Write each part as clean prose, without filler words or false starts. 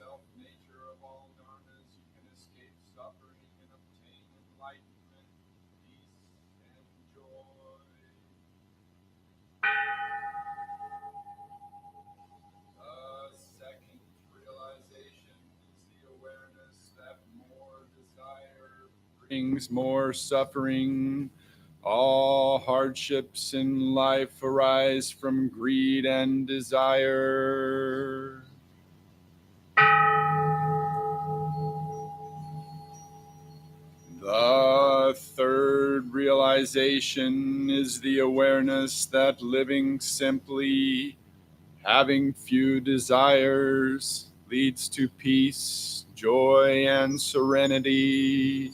self-nature of all dharmas, you can escape suffering and obtain enlightenment, peace, and joy. The second realization is the awareness that more desire brings more suffering. All hardships in life arise from greed and desire. The third realization is the awareness that living simply, having few desires, leads to peace, joy, and serenity.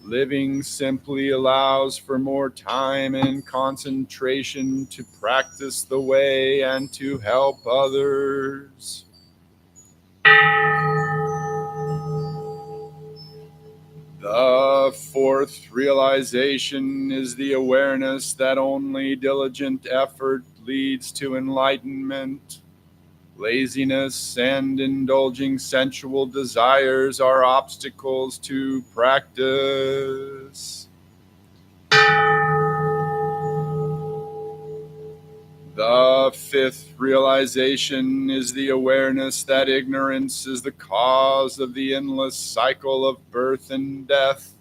Living simply allows for more time and concentration to practice the way and to help others. The fourth realization is the awareness that only diligent effort leads to enlightenment. Laziness and indulging sensual desires are obstacles to practice. The fifth realization is the awareness that ignorance is the cause of the endless cycle of birth and death.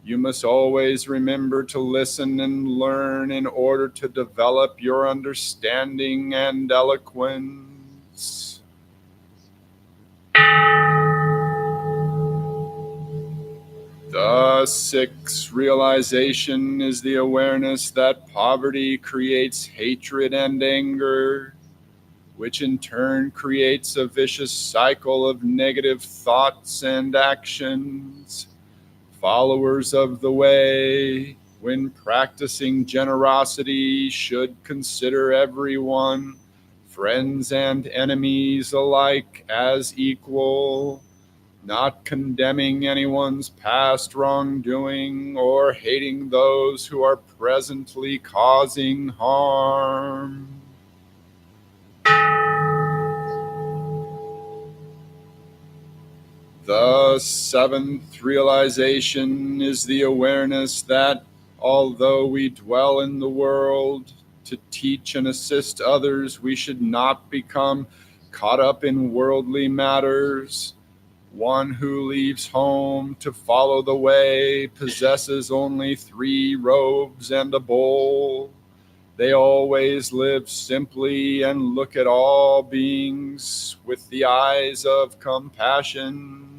You must always remember to listen and learn in order to develop your understanding and eloquence. The sixth realization is the awareness that poverty creates hatred and anger, which in turn creates a vicious cycle of negative thoughts and actions. Followers of the way, when practicing generosity, should consider everyone, friends and enemies alike, as equal, not condemning anyone's past wrongdoing or hating those who are presently causing harm. The seventh realization is the awareness that although we dwell in the world to teach and assist others, we should not become caught up in worldly matters. One who leaves home to follow the way possesses only 3 robes and a bowl. They always live simply and look at all beings with the eyes of compassion.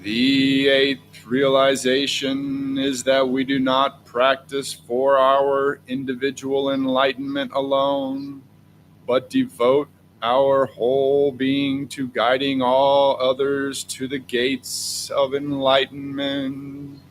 The eighth realization is that we do not practice for our individual enlightenment alone, but devote our whole being to guiding all others to the gates of enlightenment.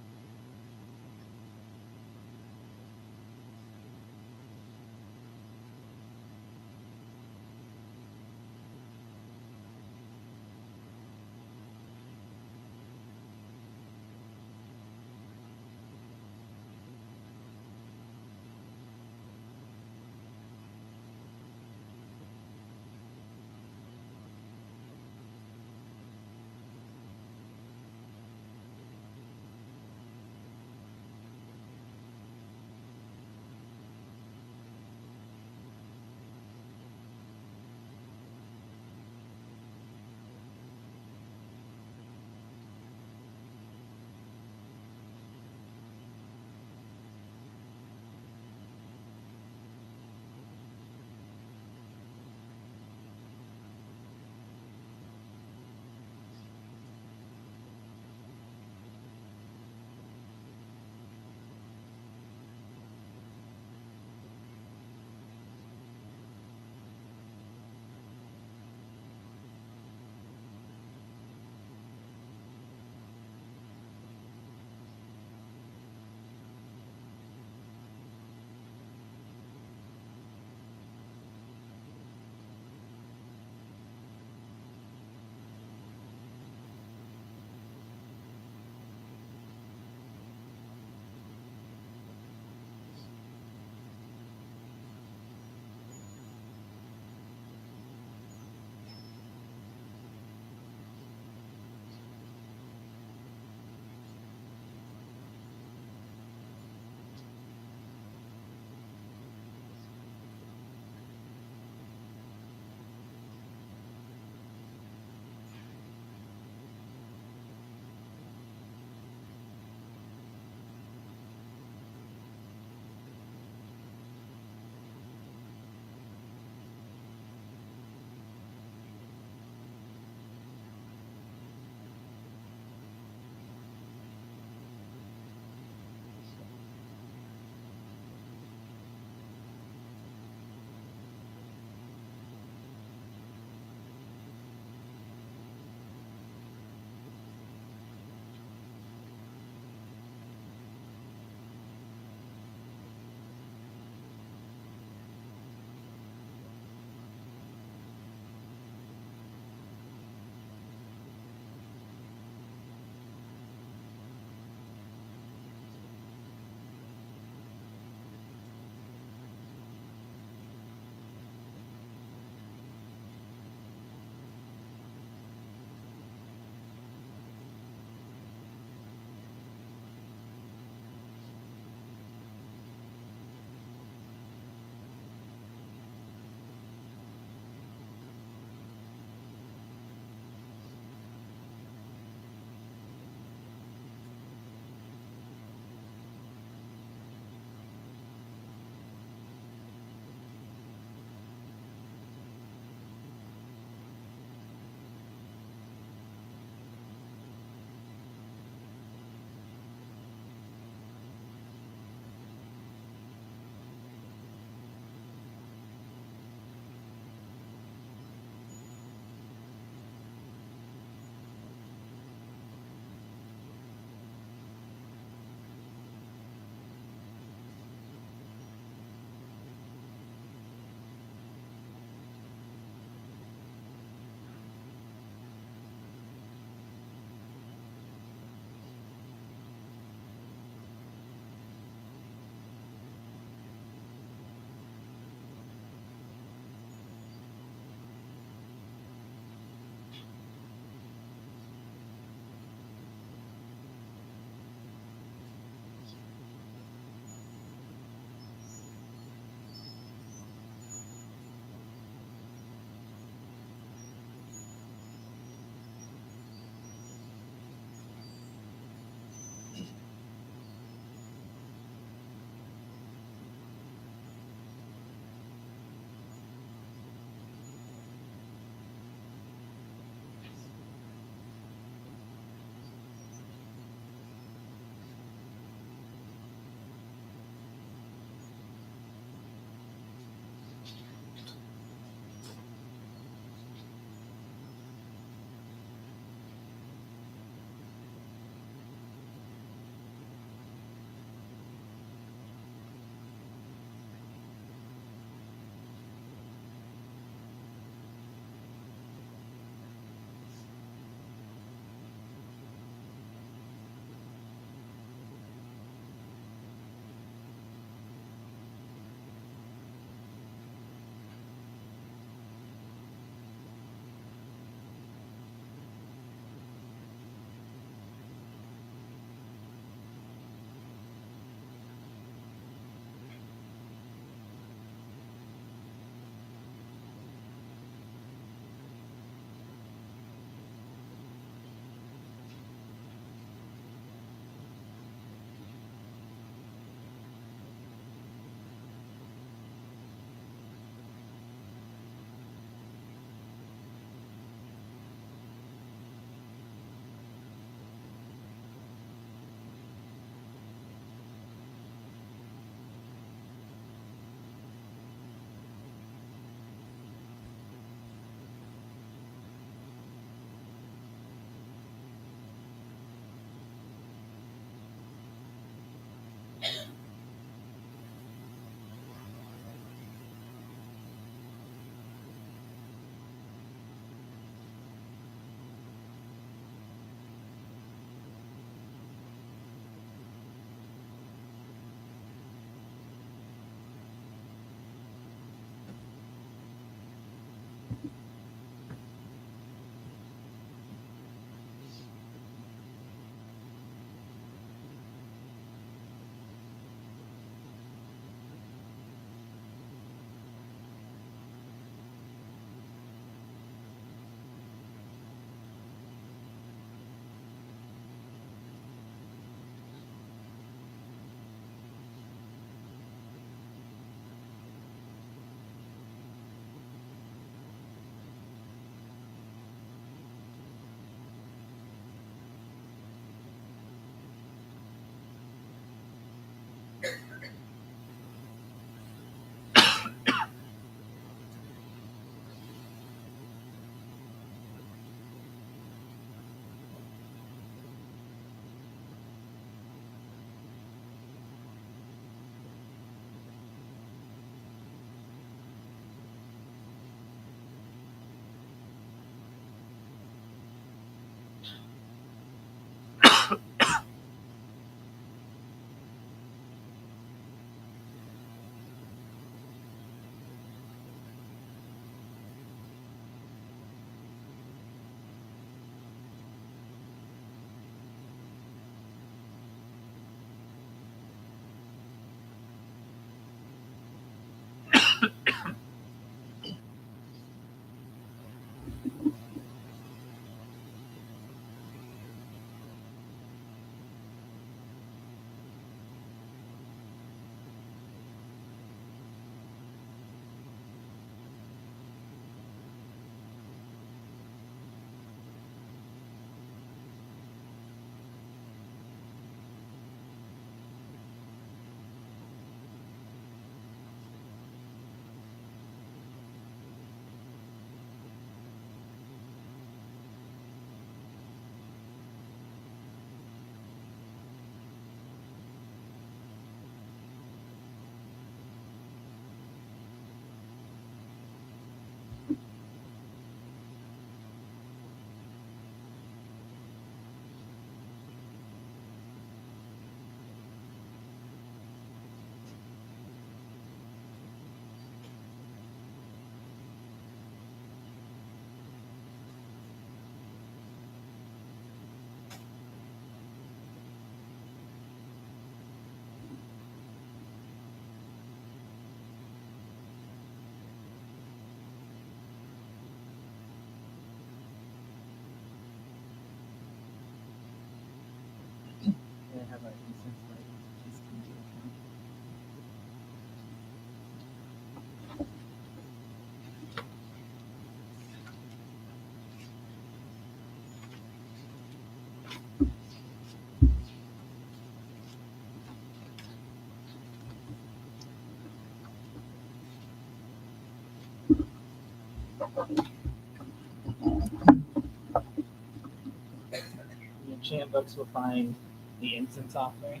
In your chant books, we'll find the incense offering.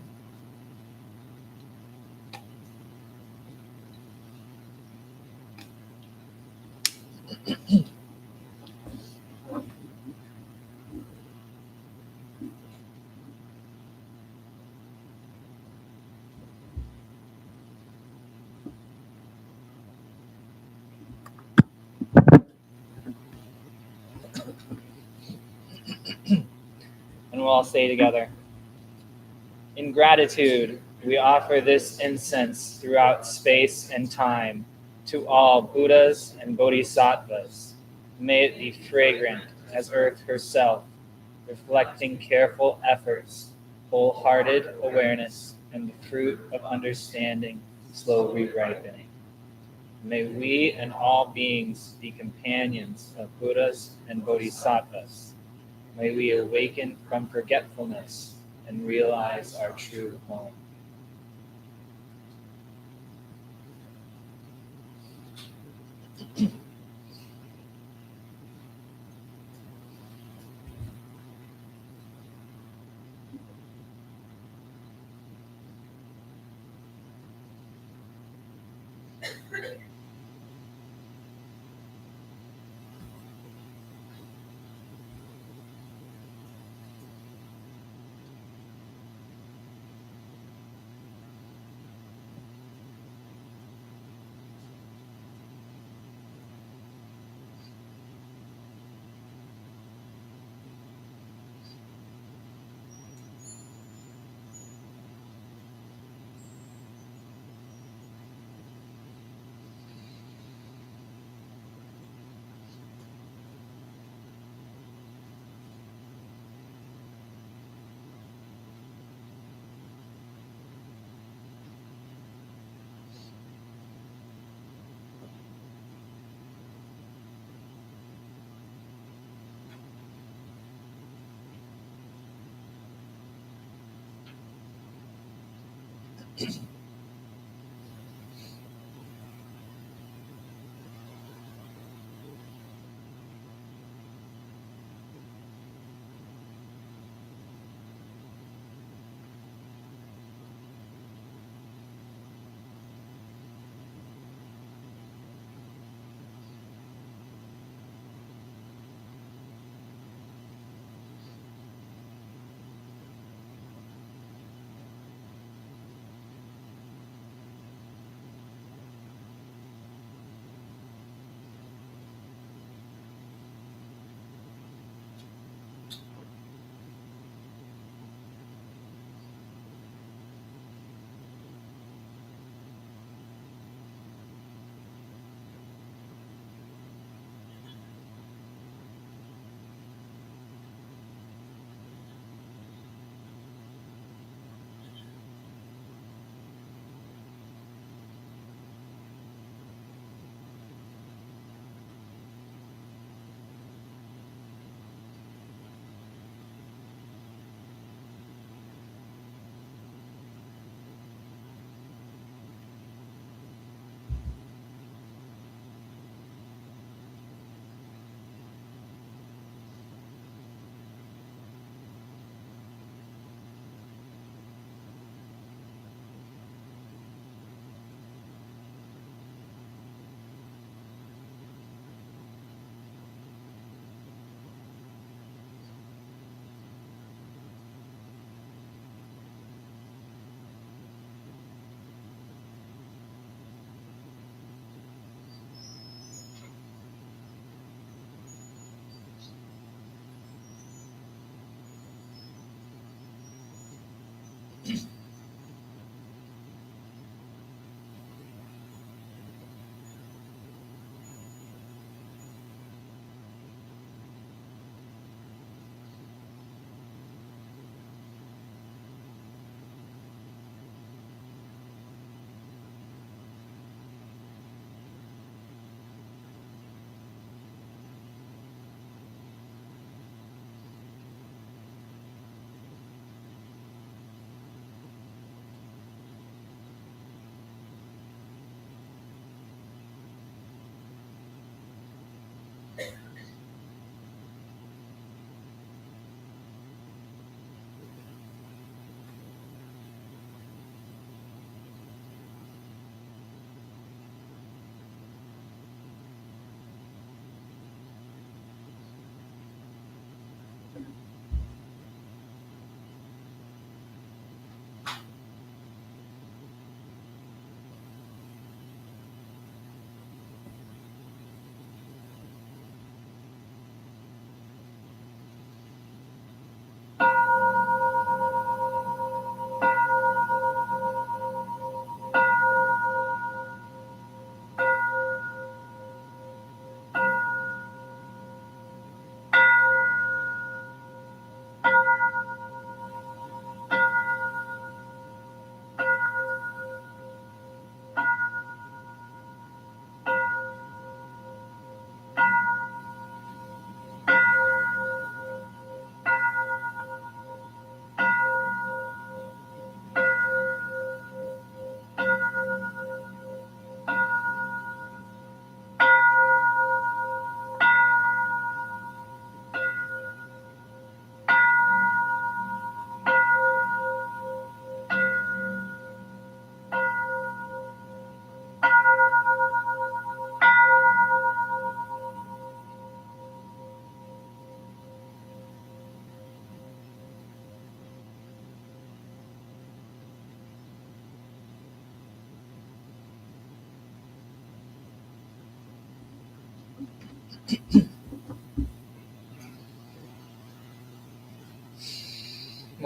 And we'll all say together, in gratitude, we offer this incense throughout space and time to all Buddhas and Bodhisattvas. May it be fragrant as earth herself, reflecting careful efforts, wholehearted awareness, and the fruit of understanding slowly ripening. May we and all beings be companions of Buddhas and Bodhisattvas. May we awaken from forgetfulness and realize our true home.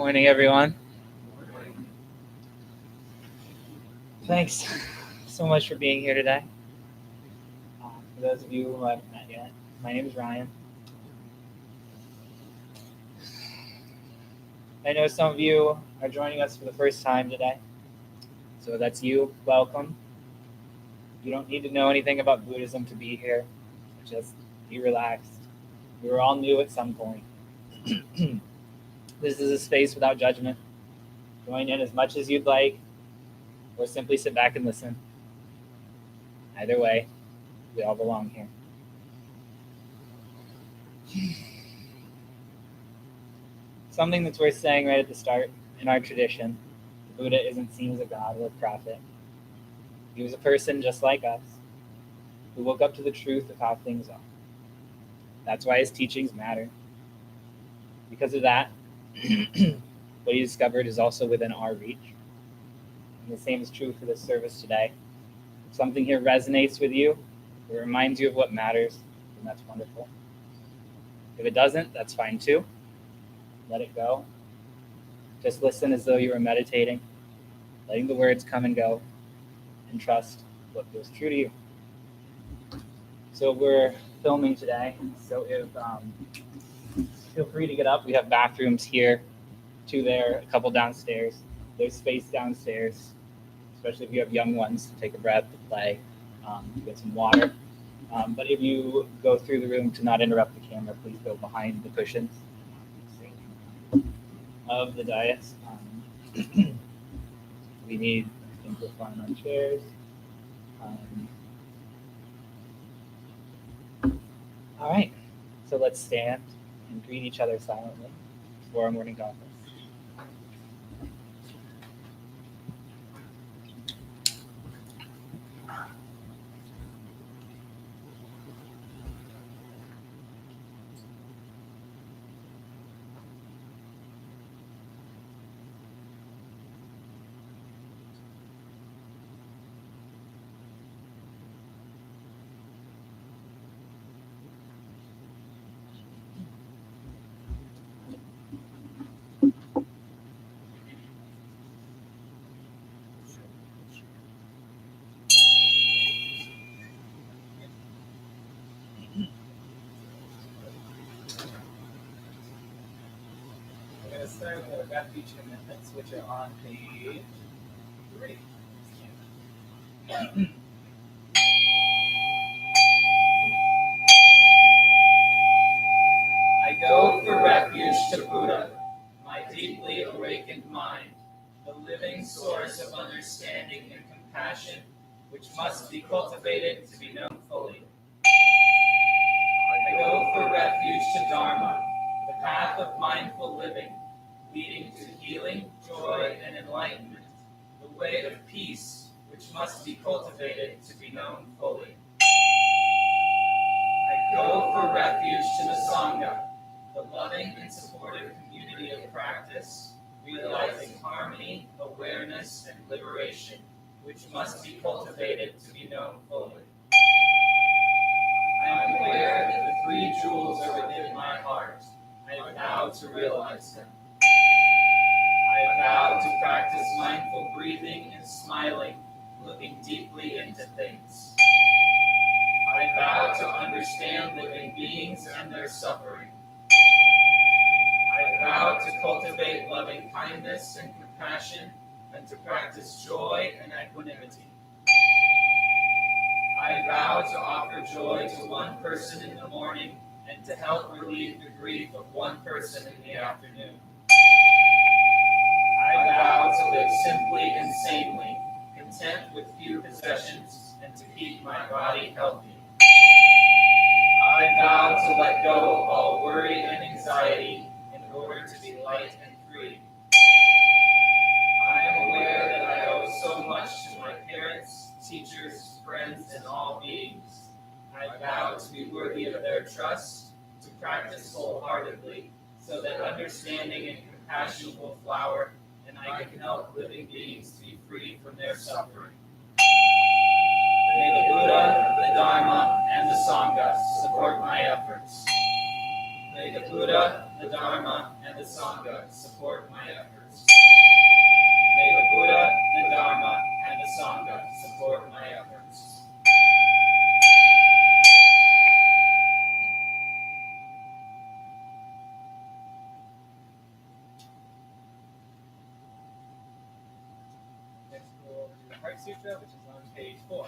Morning, everyone. Thanks so much for being here today. For those of you who I haven't met yet, my name is Ryan. I know some of you are joining us for the first time today. So that's you. Welcome. You don't need to know anything about Buddhism to be here. Just be relaxed. We were all new at some point. This is a space without judgment. Join in as much as you'd like, or simply sit back and listen. Either way, we all belong here. Something that's worth saying right at the start, in our tradition, the Buddha isn't seen as a god or a prophet. He was a person just like us, who woke up to the truth of how things are. That's why his teachings matter. Because of that, what he discovered is also within our reach. And the same is true for this service today. If something here resonates with you, it reminds you of what matters, and that's wonderful. If it doesn't, that's fine too. Let it go. Just listen as though you were meditating, letting the words come and go, and trust what feels true to you. So we're filming today, so if feel free to get up. We have bathrooms here, 2 there, a couple downstairs. There's space downstairs, especially if you have young ones to take a breath, to play, get some water. But if you go through the room to not interrupt the camera, please go behind the cushions of the dais. We need things to find on chairs. All right, so let's stand and greet each other silently before our morning coffee. We're going to start with the refuge commitments, which are on page 3. I go for refuge to Buddha, my deeply awakened mind, the living source of understanding and compassion, which must be cultivated to be known fully. I go for refuge to Dharma, the path of mindful living, leading to healing, joy, and enlightenment, the way of peace, which must be cultivated to be known fully. I go for refuge to the Sangha, the loving and supportive community of practice, realizing harmony, awareness, and liberation, which must be cultivated to be known fully. I am aware that the 3 jewels are within my heart. I vow to realize them. I vow to practice mindful breathing and smiling, looking deeply into things. I vow to understand living beings and their suffering. I vow to cultivate loving kindness and compassion, and to practice joy and equanimity. I vow to offer joy to one person in the morning, and to help relieve the grief of one person in the afternoon. I vow to live simply and sanely, content with few possessions, and to keep my body healthy. I vow to let go of all worry and anxiety in order to be light and free. I am aware that I owe so much to my parents, teachers, friends, and all beings. I vow to be worthy of their trust, to practice wholeheartedly, so that understanding and compassion will flower, and I can help living beings to be free from their suffering. May the Buddha, the Dharma, and the Sangha support my efforts. May the Buddha, the Dharma, and the Sangha support my efforts. May the Buddha, the Dharma, and the Sangha support my efforts. Next, we'll do the Heart Sutra, which is on page 4.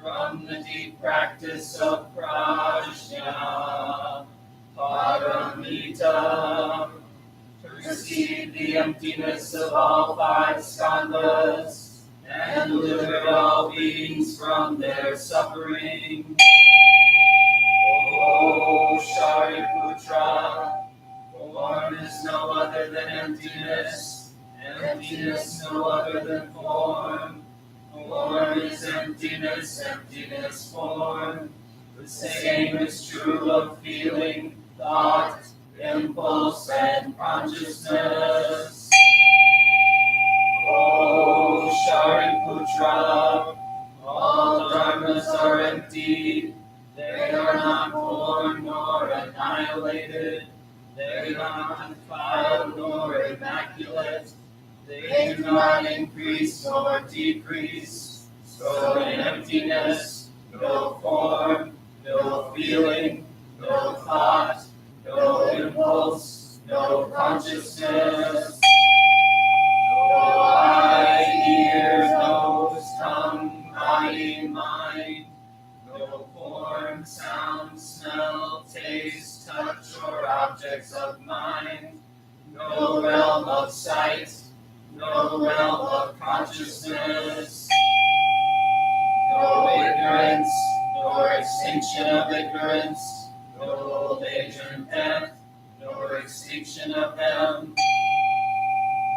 From the deep practice of prajna, paramita, perceive the emptiness of all 5 skandhas and liberate all beings from their suffering. O Shariputra, form is no other than emptiness, emptiness no other than form. Form is emptiness, emptiness form. The same is true of feeling, thought, impulse, and consciousness. O Shariputra, all dharmas are empty. They are not born nor annihilated. They are not defiled nor immaculate. They do not increase nor decrease. So in emptiness, no form, no feeling, no thought, no impulse, no consciousness. No eye, ear, nose, tongue, body, mind. No form, sound, smell, taste, touch, or objects of mind. No realm of sight. No realm of consciousness, no ignorance, nor extinction of ignorance, no old age and death, nor extinction of them,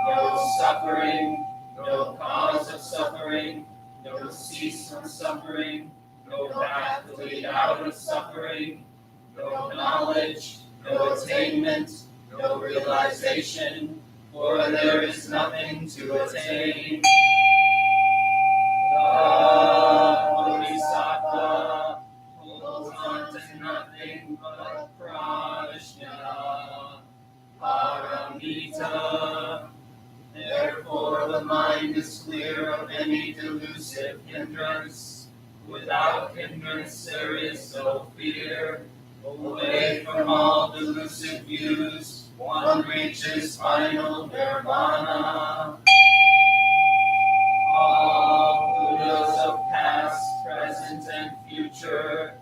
no suffering, no cause of suffering, no cease from suffering, no path to lead out of suffering, no knowledge, no attainment, no realization, for there is nothing to attain. The Bodhisattva holds on to nothing but prajna, paramita. Therefore the mind is clear of any delusive hindrance. Without hindrance there is no fear. Away from all delusive views, one reaches final nirvana. All Buddhas of past, present, and future,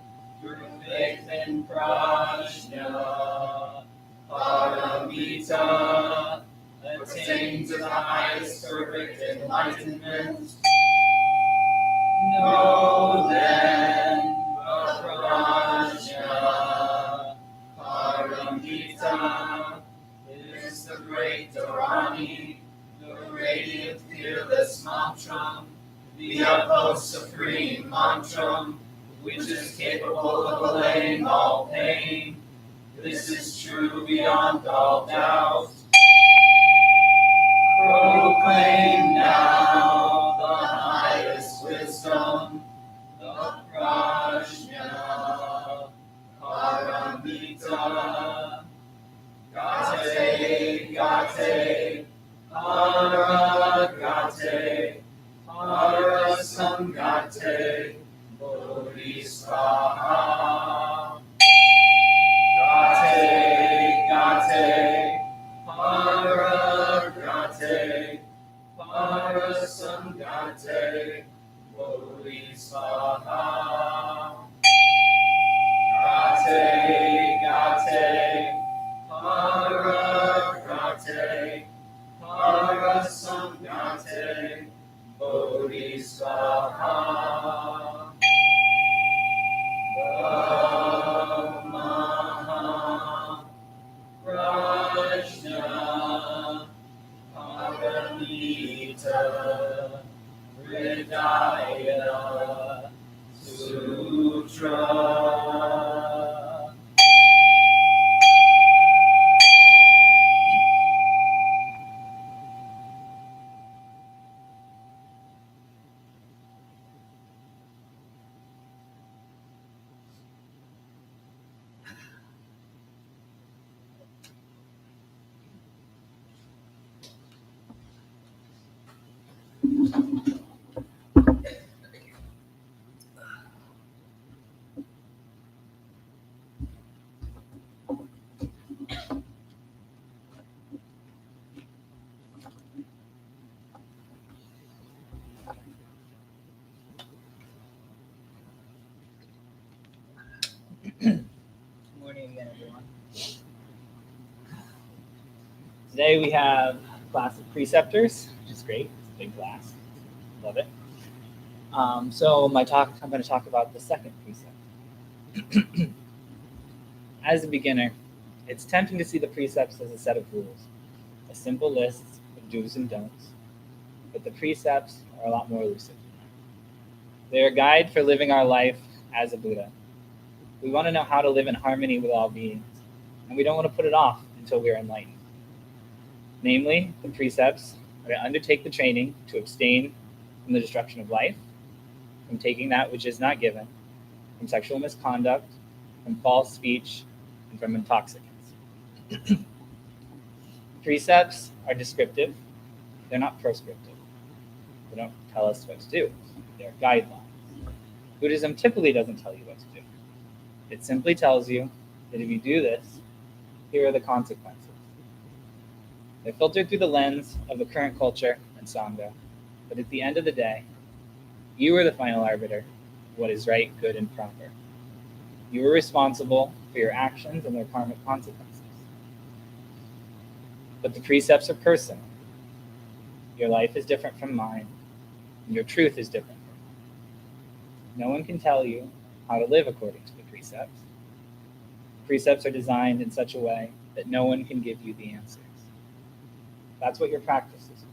through faith in prajna, paramita, attain to the highest perfect enlightenment. Know then the prajna, paramita, is the great Dharani, the radiant, fearless mantra, the utmost supreme mantra, which is capable of allaying all pain. This is true beyond all doubt. Proclaim now the highest wisdom, the prajna, paramita. Gate, gate, hara gate, hara samgate, bodhisvaha. Gate, gate, Good morning again, everyone. Today we have a class of preceptors, which is great. It's a big class. Love it. I'm going to talk about the second precept. As a beginner, it's tempting to see the precepts as a set of rules, a simple list of do's and don'ts. But the precepts are a lot more elusive. They're a guide for living our life as a Buddha. We want to know how to live in harmony with all beings, and we don't want to put it off until we are enlightened. Namely, the precepts are to undertake the training to abstain from the destruction of life, from taking that which is not given, from sexual misconduct, from false speech, and from intoxicants. Precepts are descriptive. They're not prescriptive. They don't tell us what to do. They're guidelines. Buddhism typically doesn't tell you what to do. It simply tells you that if you do this, here are the consequences. They're filtered through the lens of the current culture and Sangha, but at the end of the day, you are the final arbiter of what is right, good, and proper. You are responsible for your actions and their karmic consequences. But the precepts are personal. Your life is different from mine, and your truth is different from mine. No one can tell you how to live according to the precepts. Precepts are designed in such a way that no one can give you the answers. That's what your practice is for.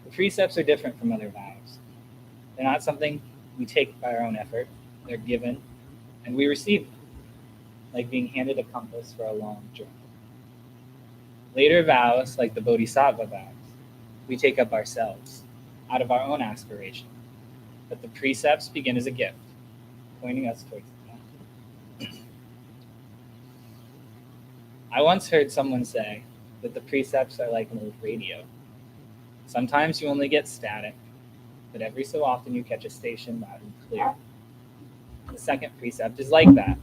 The precepts are different from other vows. They're not something we take by our own effort. They're given, and we receive them, like being handed a compass for a long journey. Later vows, like the Bodhisattva vows, we take up ourselves, out of our own aspiration. But the precepts begin as a gift, pointing us towards the end. I once heard someone say that the precepts are like an old radio. Sometimes you only get static, but every so often you catch a station loud and clear. The second precept is like that.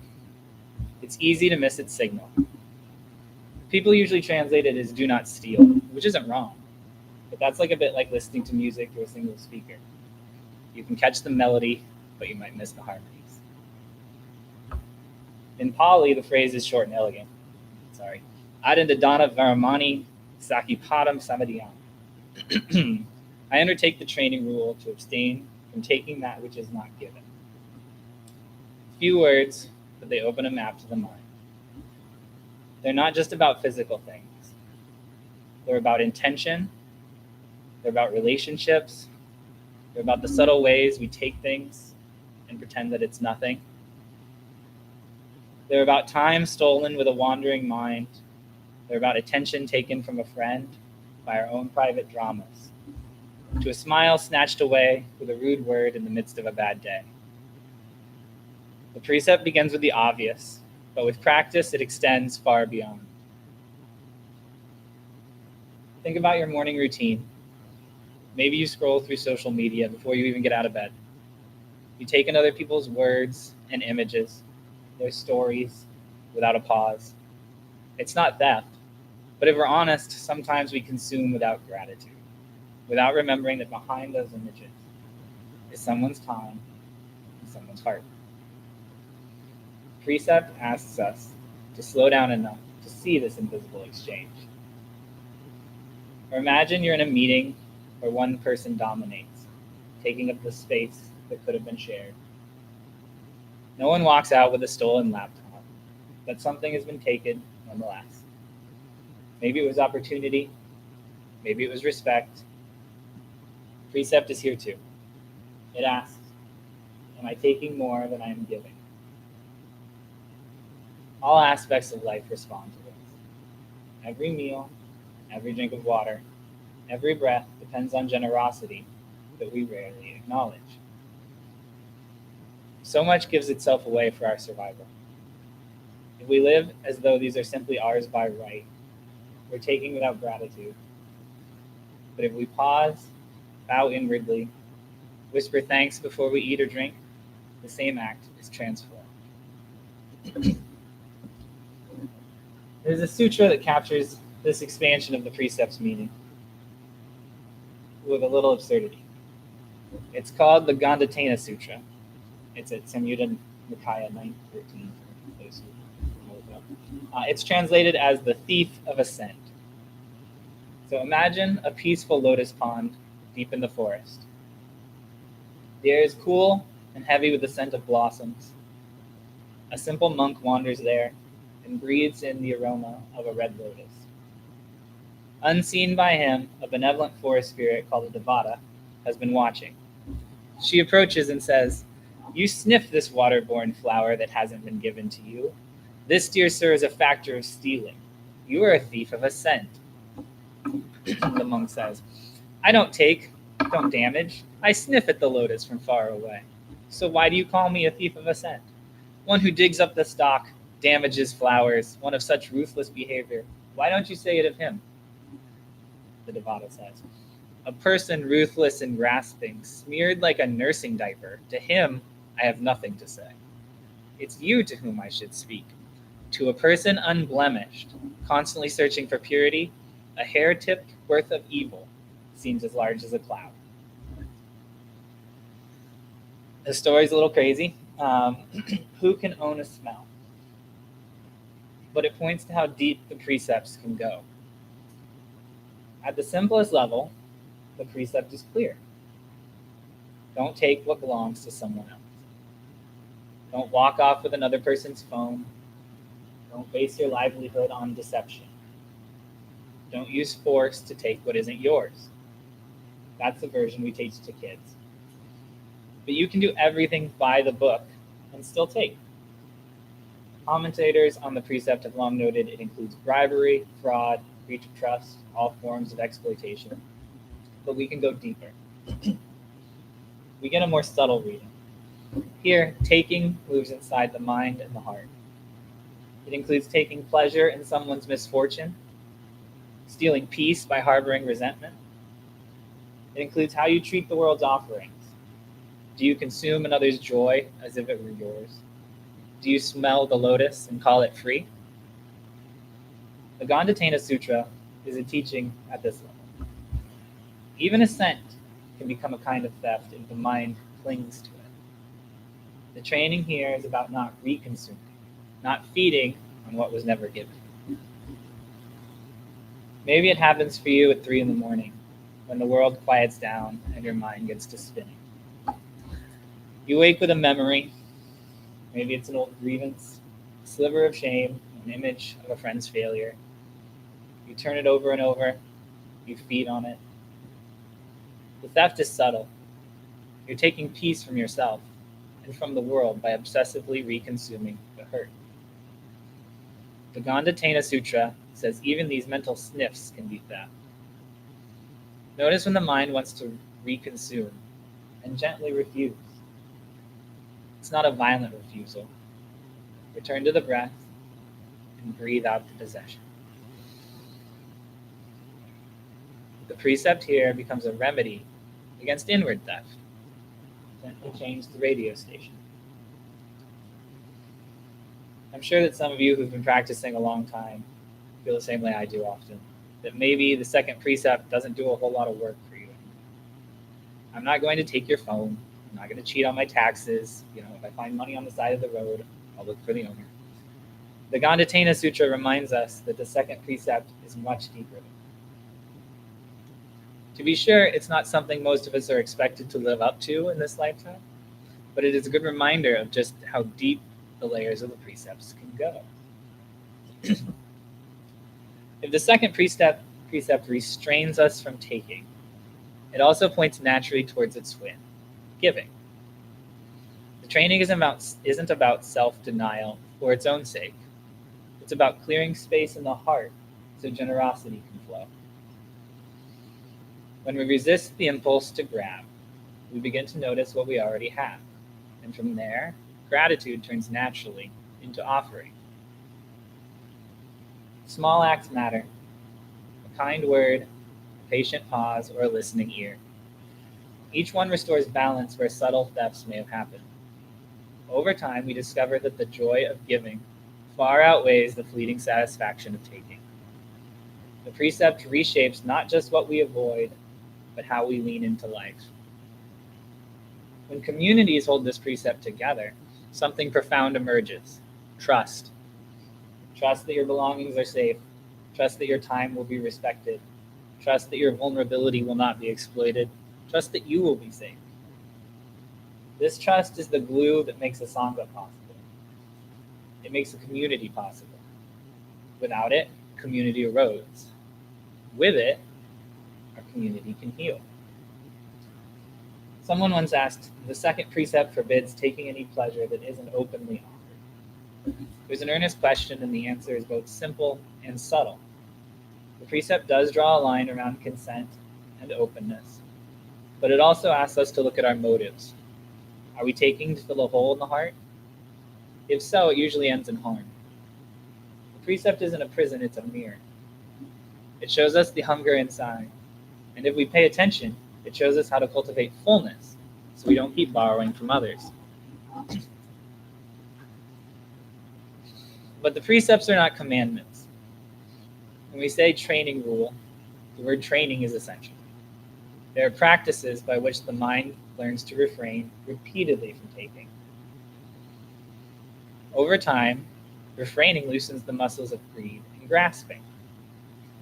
It's easy to miss its signal. People usually translate it as do not steal, which isn't wrong. But that's like a bit like listening to music through a single speaker. You can catch the melody, but you might miss the harmonies. In Pali, the phrase is short and elegant. Adindadana Varamani Sakipadam Samadhyam. I undertake the training rule to abstain from taking that which is not given. Few words, but they open a map to the mind. They're not just about physical things. They're about intention. They're about relationships. They're about the subtle ways we take things and pretend that it's nothing. They're about time stolen with a wandering mind. They're about attention taken from a friend by our own private dramas, to a smile snatched away with a rude word in the midst of a bad day. The precept begins with the obvious, but with practice it extends far beyond. Think about your morning routine. Maybe you scroll through social media before you even get out of bed. You take in other people's words and images, their stories, without a pause. It's not theft, but if we're honest, sometimes we consume without gratitude, without remembering that behind those images is someone's time and someone's heart. Precept asks us to slow down enough to see this invisible exchange. Or imagine you're in a meeting where one person dominates, taking up the space that could have been shared. No one walks out with a stolen laptop, but something has been taken nonetheless. Maybe it was opportunity, maybe it was respect. Precept is here too. It asks, am I taking more than I am giving? All aspects of life respond to this. Every meal, every drink of water, every breath depends on generosity that we rarely acknowledge. So much gives itself away for our survival. If we live as though these are simply ours by right, we're taking without gratitude. But if we pause, bow inwardly, whisper thanks before we eat or drink, the same act is transformed. There's a sutra that captures this expansion of the precept's meaning with a little absurdity. It's called the Gandhatena Sutra. It's at Samyutta Nikaya 913. It's translated as the thief of ascent. So imagine a peaceful lotus pond deep in the forest. The air is cool and heavy with the scent of blossoms. A simple monk wanders there and breathes in the aroma of a red lotus. Unseen by him, a benevolent forest spirit called a Devata has been watching. She approaches and says, "You sniff this water-borne flower that hasn't been given to you. This, dear sir, is a factor of stealing. You are a thief of ascent." The monk says, "I don't take, don't damage. I sniff at the lotus from far away. So why do you call me a thief of ascent? One who digs up the stalk, damages flowers, one of such ruthless behavior. Why don't you say it of him?" The Devata says, "A person ruthless and grasping, smeared like a nursing diaper. To him, I have nothing to say. It's you to whom I should speak. To a person unblemished, constantly searching for purity, a hair-tipped worth of evil seems as large as a cloud." The story's a little crazy. Who can own a smell? But it points to how deep the precepts can go. At the simplest level, the precept is clear. Don't take what belongs to someone else. Don't walk off with another person's phone. Don't base your livelihood on deception. Don't use force to take what isn't yours. That's the version we teach to kids. But you can do everything by the book and still take. Commentators on the precept have long noted it includes bribery, fraud, breach of trust, all forms of exploitation. But we can go deeper. We get a more subtle reading. Here, taking moves inside the mind and the heart. It includes taking pleasure in someone's misfortune, stealing peace by harboring resentment. It includes how you treat the world's offerings. Do you consume another's joy as if it were yours? Do you smell the lotus and call it free? The Gandhatena Sutra is a teaching at this level. Even ascent can become a kind of theft if the mind clings to it. The training here is about not reconsuming, not feeding on what was never given. Maybe it happens for you at 3 a.m. when the world quiets down and your mind gets to spinning. You wake with a memory. Maybe it's an old grievance, a sliver of shame, an image of a friend's failure. You turn it over and over. You feed on it. The theft is subtle. You're taking peace from yourself and from the world by obsessively reconsuming the hurt. The Gandhatena Sutra says even these mental sniffs can be theft. Notice when the mind wants to reconsume and gently refuse. It's not a violent refusal. Return to the breath and breathe out the possession. The precept here becomes a remedy against inward theft. Gently change the radio station. I'm sure that some of you who've been practicing a long time feel the same way I do often, that maybe the second precept doesn't do a whole lot of work for you. I'm not going to take your phone. I'm not going to cheat on my taxes. If I find money on the side of the road, I'll look for the owner. The Gandhatena Sutra reminds us that the second precept is much deeper. To be sure, it's not something most of us are expected to live up to in this lifetime, but it is a good reminder of just how deep the layers of the precepts can go. If the second precept restrains us from taking, it also points naturally towards its twin, giving. The training isn't about self-denial for its own sake. It's about clearing space in the heart so generosity can flow. When we resist the impulse to grab, we begin to notice what we already have. And from there, gratitude turns naturally into offering. Small acts matter. A kind word, patient pause, or a listening ear. Each one restores balance where subtle thefts may have happened. Over time, we discover that the joy of giving far outweighs the fleeting satisfaction of taking. The precept reshapes not just what we avoid, but how we lean into life. When communities hold this precept together, something profound emerges: trust. Trust that your belongings are safe. Trust that your time will be respected. Trust that your vulnerability will not be exploited. Trust that you will be safe. This trust is the glue that makes a Sangha possible. It makes a community possible. Without it, community erodes. With it, our community can heal. Someone once asked, the second precept forbids taking any pleasure that isn't openly offered. It was an earnest question, and the answer is both simple and subtle. The precept does draw a line around consent and openness, but it also asks us to look at our motives. Are we taking to fill a hole in the heart? If so, it usually ends in harm. The precept isn't a prison, it's a mirror. It shows us the hunger inside, and if we pay attention, it shows us how to cultivate fullness so we don't keep borrowing from others. But the precepts are not commandments. When we say training rule, the word training is essential. There are practices by which the mind learns to refrain repeatedly from taking. Over time, refraining loosens the muscles of greed and grasping.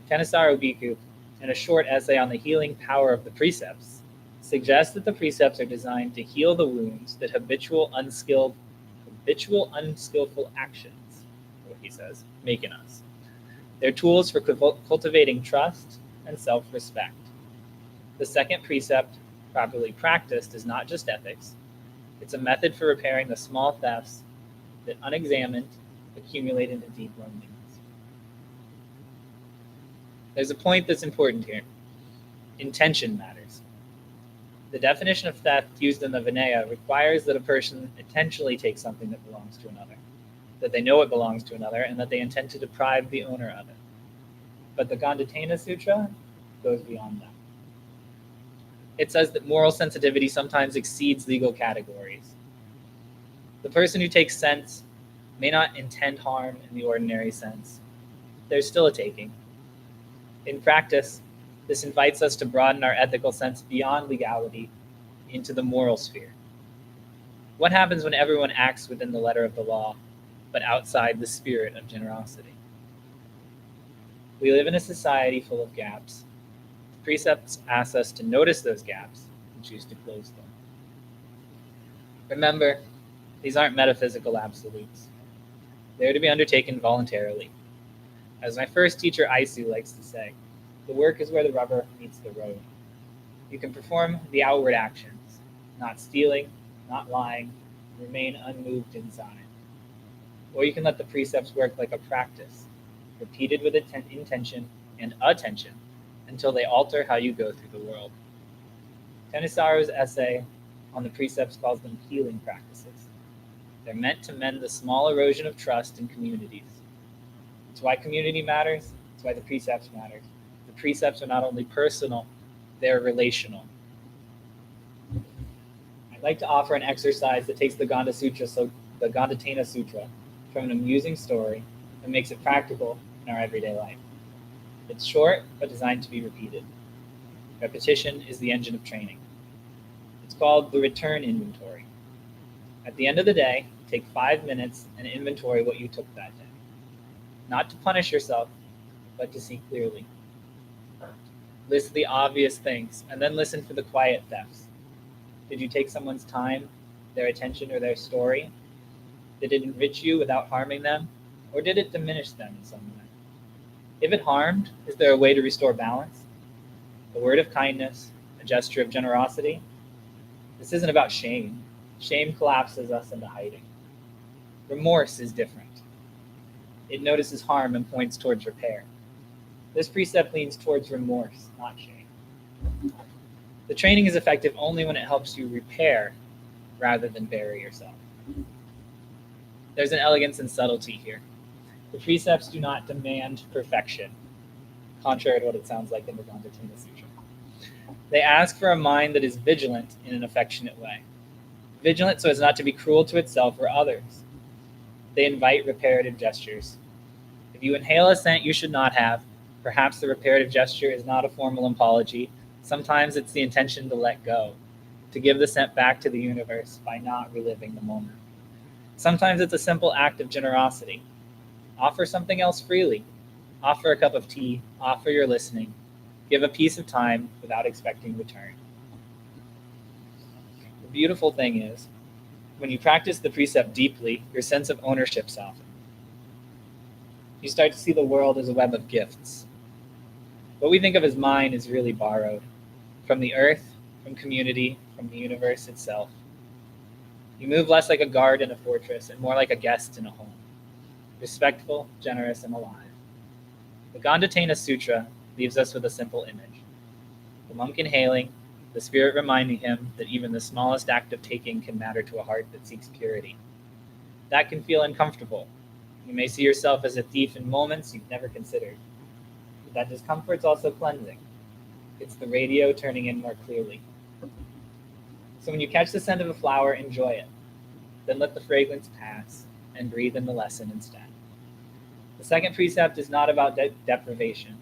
Tenisaru Bhikkhu, in a short essay on the healing power of the precepts, suggests that the precepts are designed to heal the wounds that habitual unskillful actions, what he says, make in us. They're tools for cultivating trust and self-respect. The second precept, properly practiced, is not just ethics. It's a method for repairing the small thefts that, unexamined, accumulate into deep loneliness. There's a point that's important here. Intention matters. The definition of theft used in the Vinaya requires that a person intentionally take something that belongs to another, that they know it belongs to another, and that they intend to deprive the owner of it. But the Gandhatena Sutra goes beyond that. It says that moral sensitivity sometimes exceeds legal categories. The person who takes sense may not intend harm in the ordinary sense. There's still a taking. In practice, this invites us to broaden our ethical sense beyond legality into the moral sphere. What happens when everyone acts within the letter of the law, but outside the spirit of generosity? We live in a society full of gaps. The precepts ask us to notice those gaps and choose to close them. Remember, these aren't metaphysical absolutes. They're to be undertaken voluntarily. As my first teacher, Aisu, likes to say, the work is where the rubber meets the road. You can perform the outward actions, not stealing, not lying, remain unmoved inside. Or you can let the precepts work like a practice, repeated with intention and attention until they alter how you go through the world. Tenisaru's essay on the precepts calls them healing practices. They're meant to mend the small erosion of trust in communities. It's why community matters. It's why the precepts matter. The precepts are not only personal, they're relational. I'd like to offer an exercise that takes the Gandhatena Sutra from an amusing story and makes it practical in our everyday life. It's short, but designed to be repeated. Repetition is the engine of training. It's called the return inventory. At the end of the day, take 5 minutes and inventory what you took that day. Not to punish yourself, but to see clearly. List the obvious things, and then listen for the quiet thefts. Did you take someone's time, their attention, or their story? Did it enrich you without harming them, or did it diminish them in some way? If it harmed, is there a way to restore balance? A word of kindness, a gesture of generosity? This isn't about shame. Shame collapses us into hiding. Remorse is different. It notices harm and points towards repair. This precept leans towards remorse, not shame. The training is effective only when it helps you repair rather than bury yourself. There's an elegance and subtlety here. The precepts do not demand perfection. contrary to what it sounds like in the Gandhatena Sutra. They ask for a mind that is vigilant in an affectionate way, vigilant so as not to be cruel to itself or others. They invite reparative gestures. If you inhale a scent you should not have, perhaps the reparative gesture is not a formal apology. Sometimes it's the intention to let go, to give the scent back to the universe by not reliving the moment. Sometimes it's a simple act of generosity. Offer something else freely. Offer a cup of tea. Offer your listening. Give a piece of time without expecting return. The beautiful thing is, when you practice the precept deeply, your sense of ownership softens. You start to see the world as a web of gifts. What we think of as mine is really borrowed from the earth, from community, from the universe itself. You move less like a guard in a fortress and more like a guest in a home, respectful, generous, and alive. The Gandhatena Sutra leaves us with a simple image. The monk inhaling, the spirit reminding him that even the smallest act of taking can matter to a heart that seeks purity. That can feel uncomfortable. You may see yourself as a thief in moments you've never considered. But that discomfort's also cleansing. It's the radio turning in more clearly. So when you catch the scent of a flower, enjoy it. Then let the fragrance pass and breathe in the lesson instead. The second precept is not about deprivation.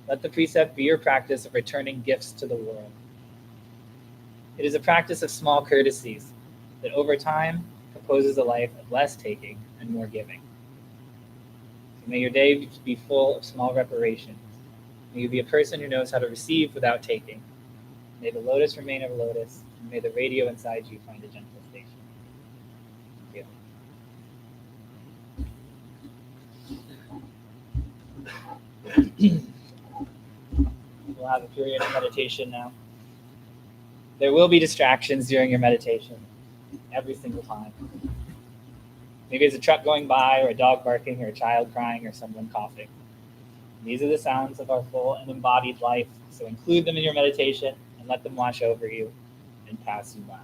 Let the precept be your practice of returning gifts to the world. It is a practice of small courtesies that over time composes a life of less taking and more giving. So may your day be full of small reparations. May you be a person who knows how to receive without taking. May the lotus remain a lotus, and may the radio inside you find a gentle station. Thank you. We'll have a period of meditation now. There will be distractions during your meditation, every single time. Maybe it's a truck going by, or a dog barking, or a child crying, or someone coughing. These are the sounds of our full and embodied life, so include them in your meditation and let them wash over you and pass you by.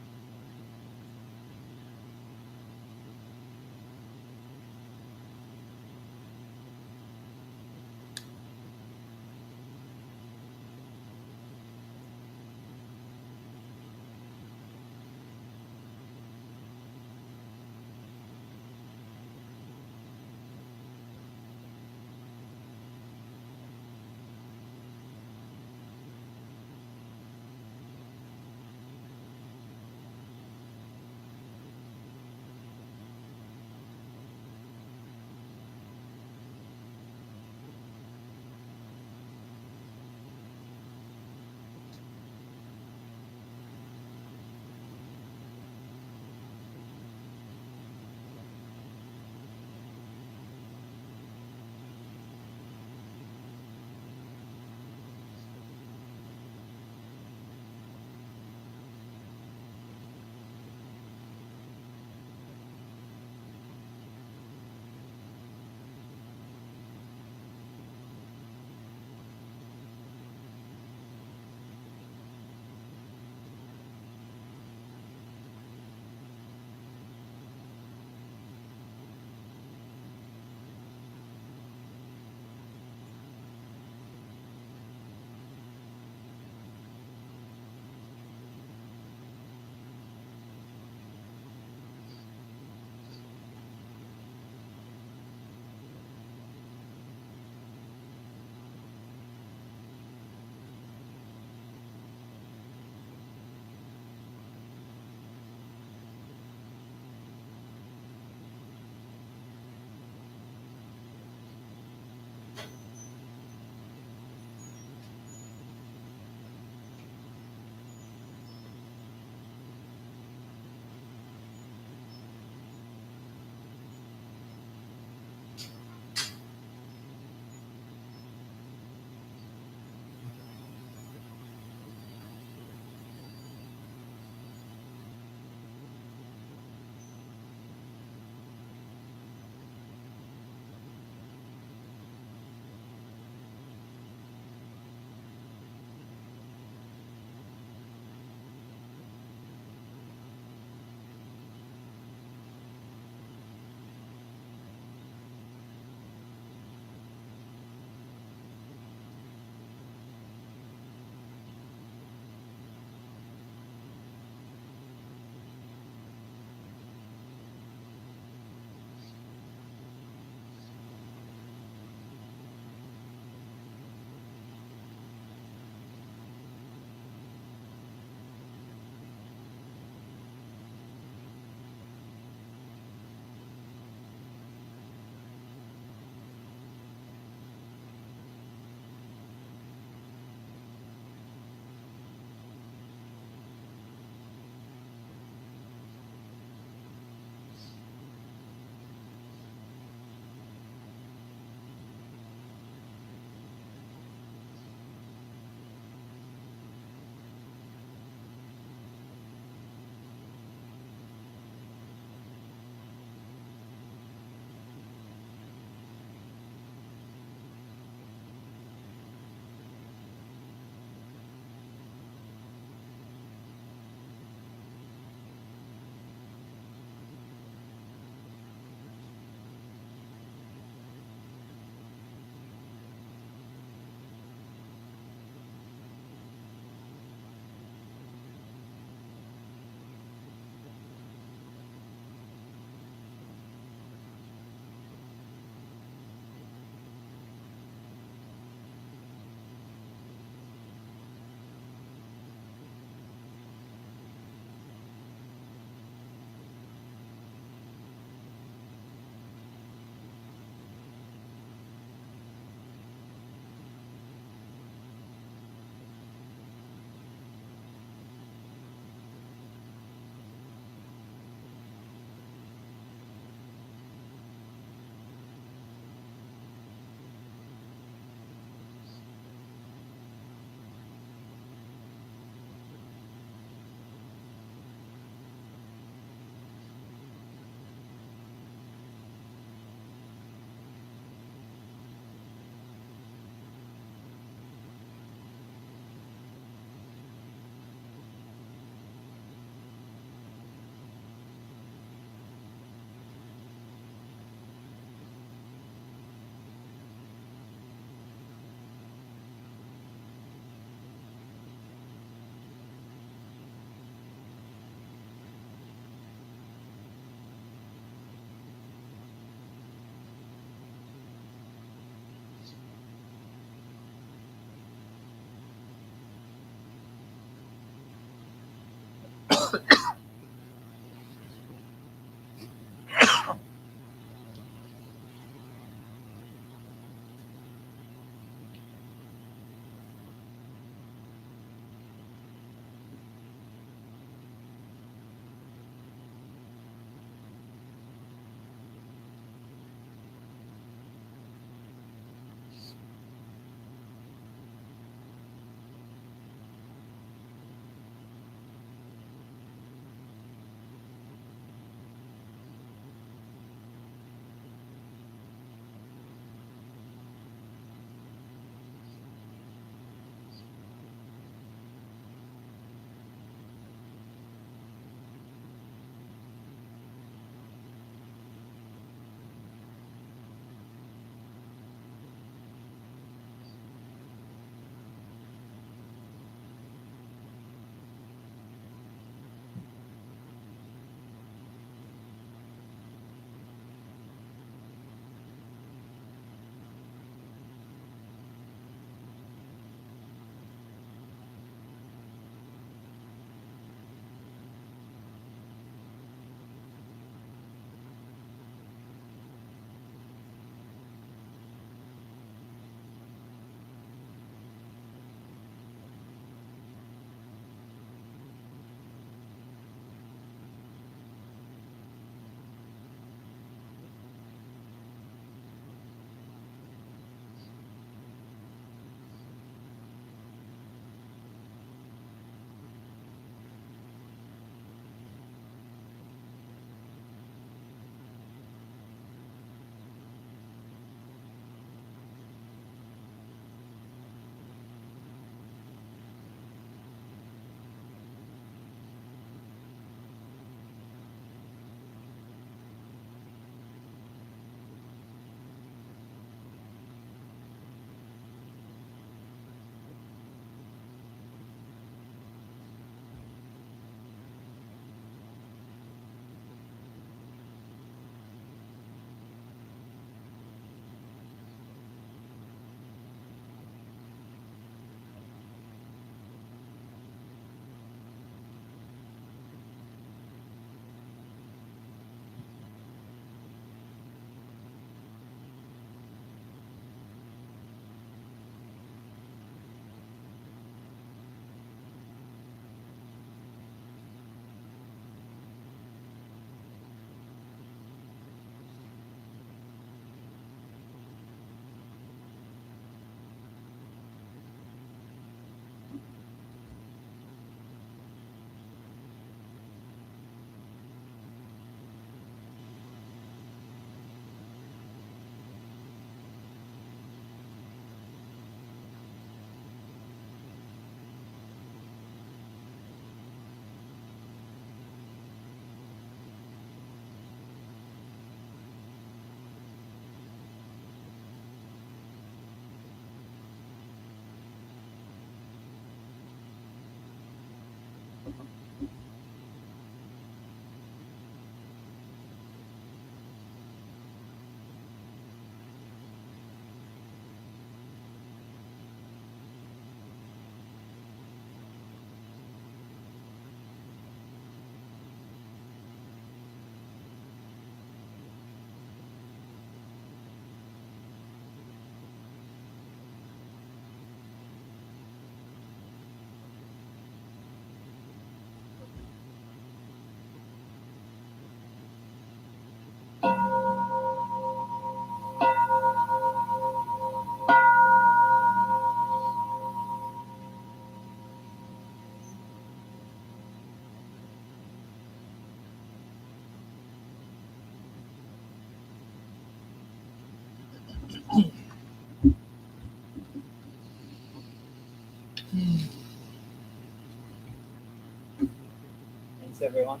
everyone.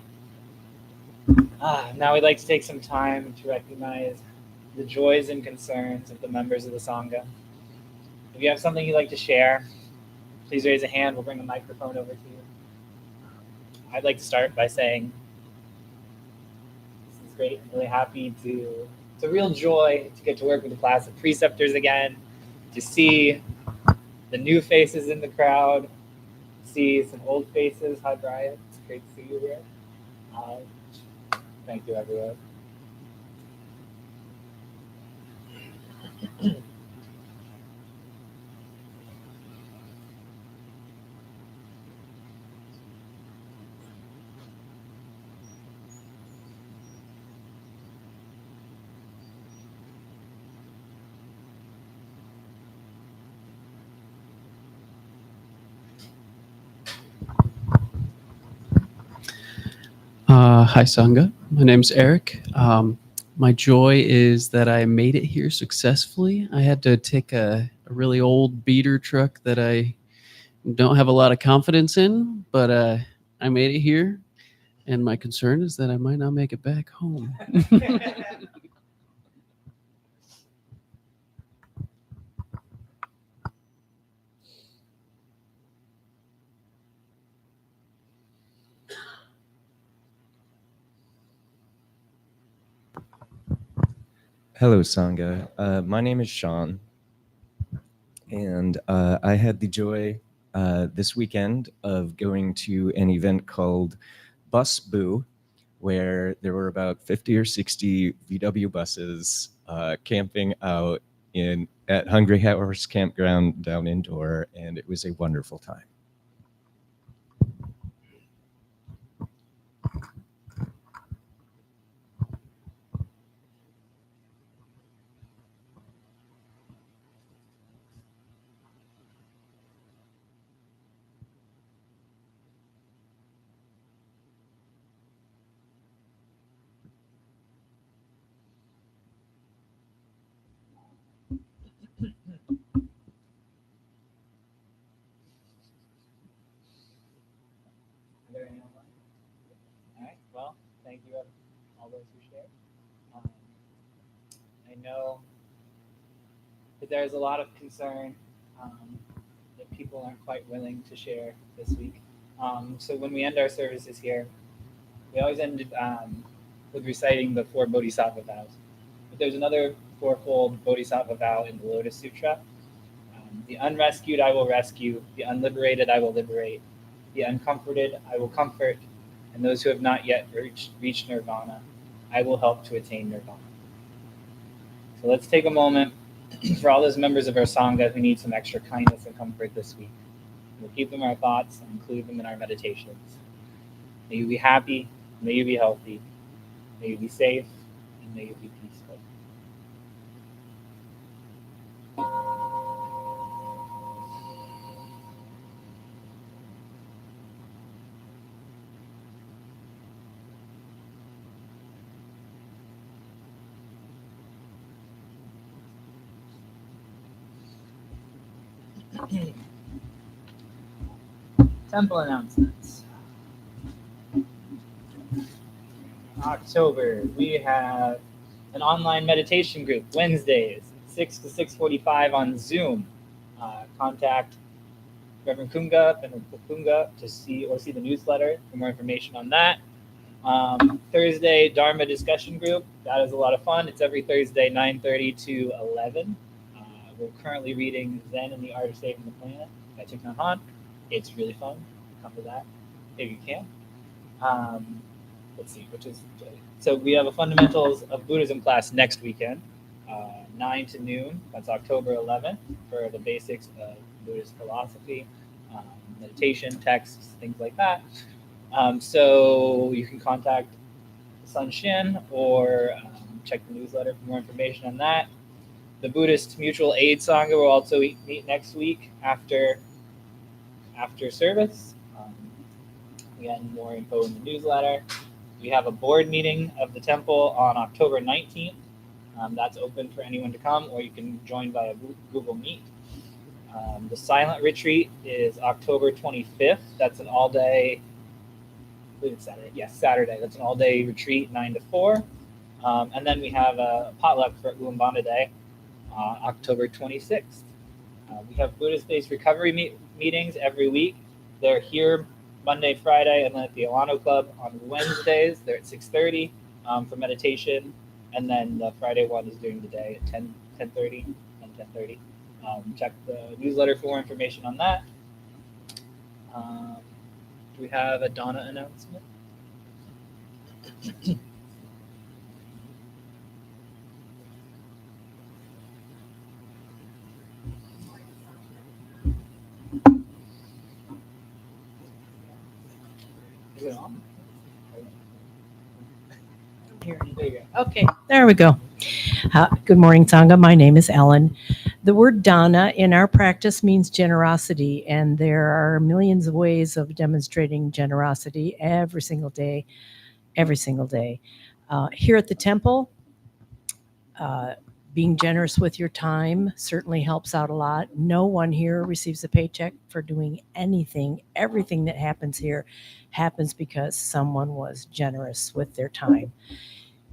Now we'd like to take some time to recognize the joys and concerns of the members of the Sangha. If you have something you'd like to share, please raise a hand. We'll bring a microphone over to you. I'd like to start by saying this is great. I'm really happy to. It's a real joy to get to work with a class of preceptors again, to see the new faces in the crowd, see some old faces. Hi, Brian. It's great to see you here. Thank you, everyone. Hi, Sangha. My name's Eric. My joy is that I made it here successfully. I had to take a really old beater truck that I don't have a lot of confidence in, but I made it here. And my concern is that I might not make it back home. Hello, Sangha. My name is Sean, and I had the joy this weekend of going to an event called Bus Boo, where there were about 50 or 60 VW buses camping out at Hungry Horse Campground down indoor, and it was a wonderful time. Are there any online? All right. Well, thank you, all those who shared. I know that there's a lot of concern that people aren't quite willing to share this week. So when we end our services here, we always end with reciting the 4 Bodhisattva vows. But there's another fourfold Bodhisattva vow in the Lotus Sutra. The unrescued I will rescue, the unliberated I will liberate, the uncomforted I will comfort, and those who have not yet reached nirvana, I will help to attain nirvana. So let's take a moment for all those members of our Sangha who need some extra kindness and comfort this week. We'll keep them in our thoughts and include them in our meditations. May you be happy, may you be healthy, may you be safe, and may you be peaceful. Temple announcements. October, we have an online meditation group Wednesdays, 6 to 6:45 on Zoom. Contact Reverend Kunga and Kunga to see the newsletter for more information on that. Thursday, Dharma discussion group. That is a lot of fun. It's every Thursday, 9:30 to 11. We're currently reading Zen and the Art of Saving the Planet by Thich Nhat Hanh. It's really fun. Come to that if you can. Let's see, so we have a Fundamentals of Buddhism class next weekend, 9 to noon. That's October 11th for the basics of Buddhist philosophy, meditation, texts, things like that. So you can contact Sun Shin or check the newsletter for more information on that. The Buddhist Mutual Aid Sangha will also meet next week after service. Again, more info in the newsletter. We have a board meeting of the temple on October 19th. That's open for anyone to come, or you can join via Google Meet. The silent retreat is October 25th. That's an all-day believe it's Saturday. Yes, Saturday. That's an all-day retreat, 9 to 4. And then we have a potluck for Uambanda Day, October 26th. We have Buddhist-based recovery meetings every week. They're here Monday, Friday, and then at the Alano Club on Wednesdays. They're at 6:30 for meditation. And then the Friday one is during the day at 10:30 and 10:30. Check the newsletter for more information on that. Do we have a Donna announcement? Is it on? Here. There you go. Okay, there we go. Good morning, Sangha. My name is Ellen. The word dana in our practice means generosity, and there are millions of ways of demonstrating generosity every single day, every single day. Here at the temple, being generous with your time certainly helps out a lot. No one here receives a paycheck for doing anything. Everything that happens here happens because someone was generous with their time,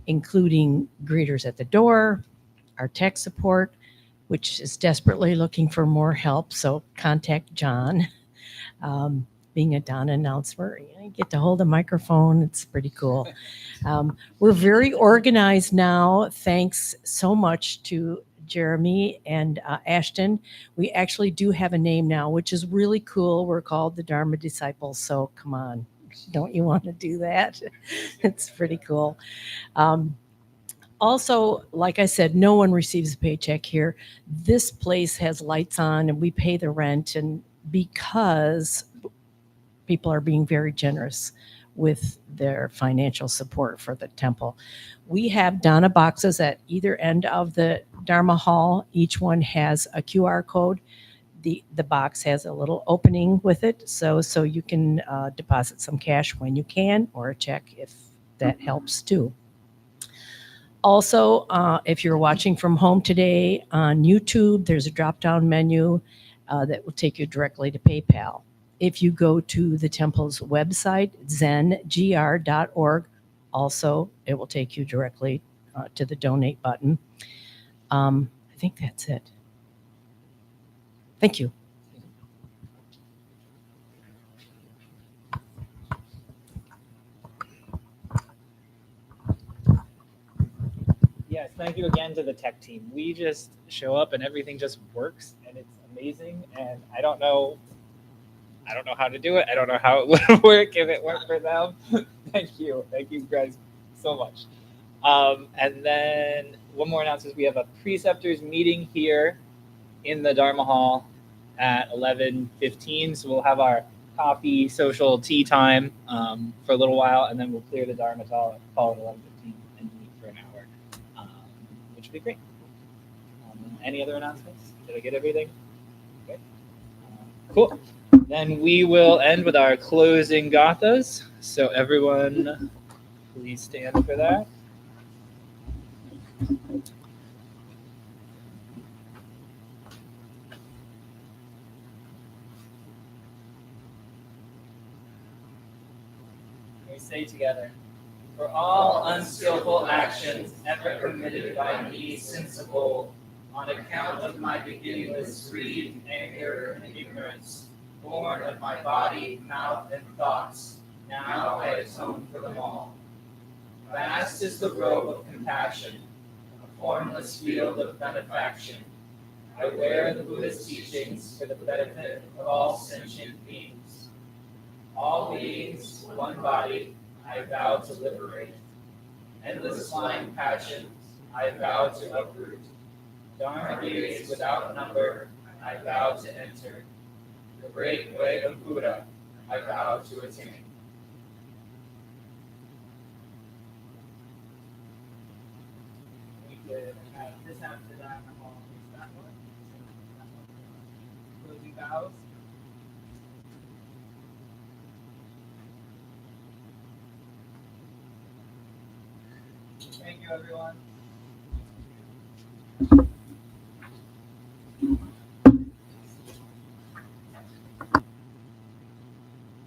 including greeters at the door, our tech support, which is desperately looking for more help. So contact John. Being a Donna announcer, you get to hold a microphone. It's pretty cool. We're very organized now. Thanks so much to Jeremy and Ashton. We actually do have a name now, which is really cool. We're called the Dharma Disciples. So come on, don't you want to do that? It's pretty cool. Also, like I said, no one receives a paycheck here. This place has lights on and we pay the rent, and because people are being very generous with their financial support for the temple. We have Dana boxes at either end of the Dharma hall. Each one has a QR code. The box has a little opening with it, so you can deposit some cash when you can, or a check if that helps too. Also, if you're watching from home today on YouTube, there's a drop-down menu that will take you directly to PayPal. If you go to the temple's website, zengr.org, also it will take you directly to the donate button. I think that's it. Thank you. Yes, thank you again to the tech team. We just show up and everything just works, and it's amazing. And I don't know how to do it. I don't know how it would work if it weren't for them. Thank you guys so much. And then one more announcement: we have a preceptors meeting here in the Dharma hall at 11:15. So we'll have our coffee, social, tea time for a little while, and then we'll clear the Dharma hall at 11:15 and meet for an hour, which would be great. Any other announcements? Did I get everything? Okay. Cool. Then we will end with our closing gathas. So everyone, please stand for that. We say together, for all unskillful actions ever committed by me since of old, on account of my beginningless greed, anger, and ignorance, born of my body, mouth, and thoughts, now I atone for them all. Vast is the robe of compassion, a formless field of benefaction. I wear the Buddhist teachings for the benefit of all sentient beings. All beings, one body, I vow to liberate. Endless flying passions, I vow to uproot. Dharma gates without number, I vow to enter. The great way of Buddha, I vow to attain. We could have this after that. Closing vows. Thank you, everyone.